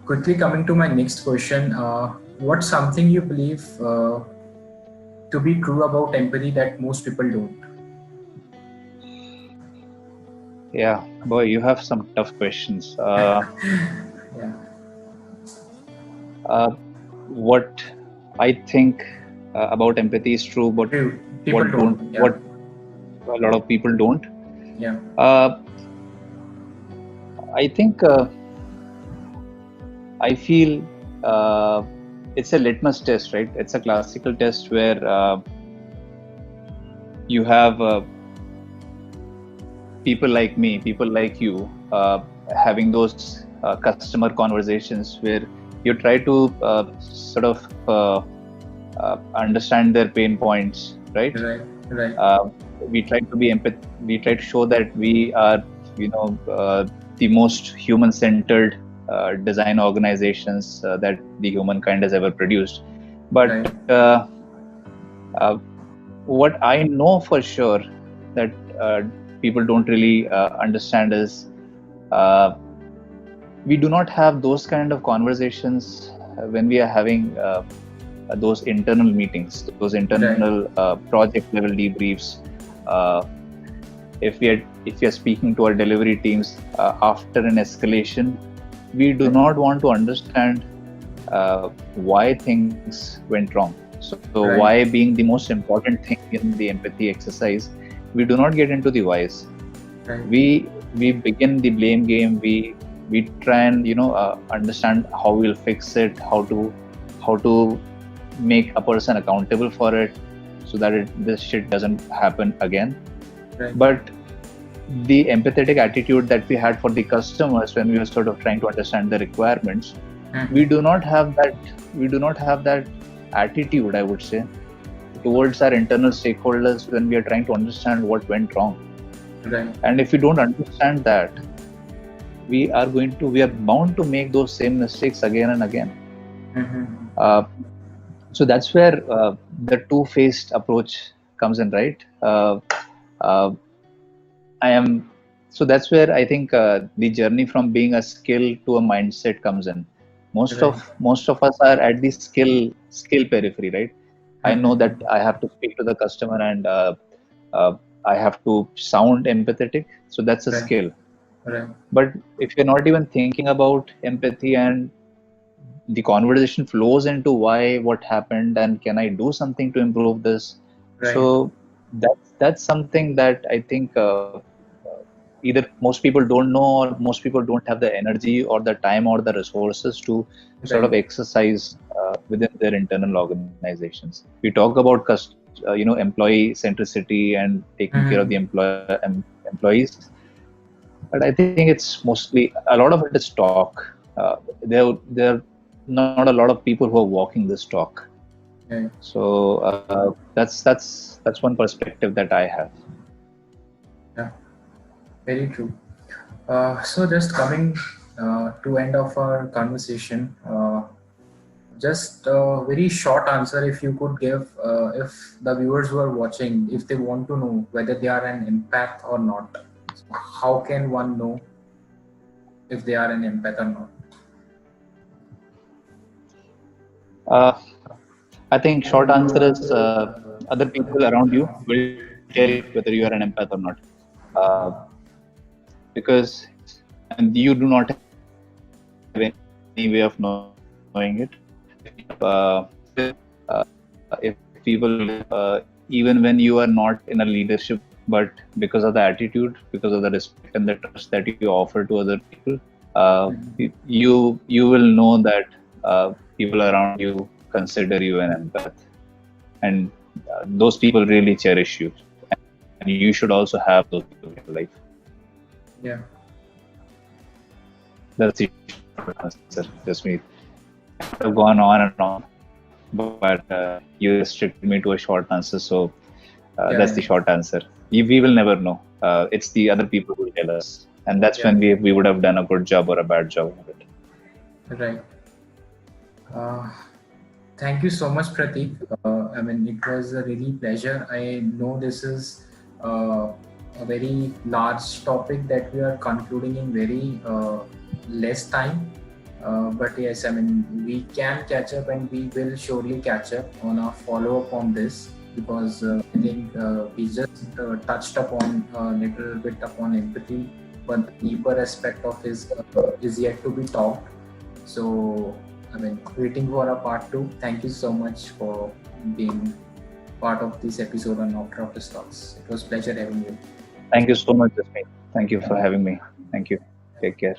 Quickly coming to my next question, what's something you believe to be true about empathy that most people don't? Yeah, boy, you have some tough questions. Yeah, Uh, what I think about empathy is true, but true. People don't. Yeah, what a lot of people don't. yeah, Uh, I think I feel it's a litmus test, right? It's a classical test where you have people like me, people like you, having those customer conversations where you try to sort of understand their pain points, right? right, right, Uh, we try to be empath. We try to show that we are, the most human-centered design organizations that the humankind has ever produced. But right, uh, what I know for sure that people don't really understand is uh, we do not have those kind of conversations when we are having those internal meetings, those right, internal project level debriefs. Uh, if we are speaking to our delivery teams after an escalation, we do not want to understand why things went wrong. So why right, being the most important thing in the empathy exercise, we do not get into the whys. right, We begin the blame game. We try and understand how we'll fix it, how to make a person accountable for it, so that this shit doesn't happen again. right, But the empathetic attitude that we had for the customers when we were sort of trying to understand the requirements, mhm, we do not have that we do not have that attitude, I would say, towards our internal stakeholders when we are trying to understand what went wrong. right, And if we don't understand that, we are bound to make those same mistakes again and again. mhm, uh, so that's where the two-faced approach comes in, right? Uh, I am So that's where I think the journey from being a skill to a mindset comes in. right, Most of us are at the skill periphery, right? I know that mhm, I have to speak to the customer and uh, I have to sound empathetic, so that's a right, skill. right, But if you're not even thinking about empathy and the conversation flows into why, what happened, and can I do something to improve this? right, So that's something that I think either most people don't know, or most people don't have the energy or the time or the resources to sort right, of exercise within their internal organizations. We talk about employee centricity and taking care of the mhm, employees, but I think it's mostly, a lot of it is talk. There are not a lot of people who are walking this talk. right. So that's one perspective that I have. Yeah, very true. So just coming to end of our conversation, just a very short answer if you could give, if the viewers who are watching, if they want to know whether they are an empath or not. So how can one know if they are an empath or not? Uh, I think short answer is other people around you will tell you whether you are an empath or not, uh, because and you do not have any way of knowing it. If people even when you are not in a leadership, but because of the attitude, because of the respect and the trust that you offer to other people, uh, Mhm. you will know that people around you consider you an empath, and those people really cherish you, and you should also have those people in your life. Yeah, That's the short answer, Jasmeet. I could have gone on and on, but you restricted me to a short answer, so that's the short yeah, yeah, answer. We will never know. It's the other people who will tell us, and that's when yeah. we would have done a good job or a bad job of it. Right. Uh, Thank you so much, Pratik. I mean, it was a really pleasure. I know this is a very large topic that we are concluding in very less time. But yes, I mean, we can catch up and we will surely catch up on our follow up on this, because I think we just touched upon a little bit upon empathy, but the deeper aspect of is yet to be talked. So, I mean, waiting for a part two. Thank you so much for being part of this episode on After Office Talks. It was pleasure having you. Thank you so much, Jasmeet. Thank you for having me. Thank you. Take care.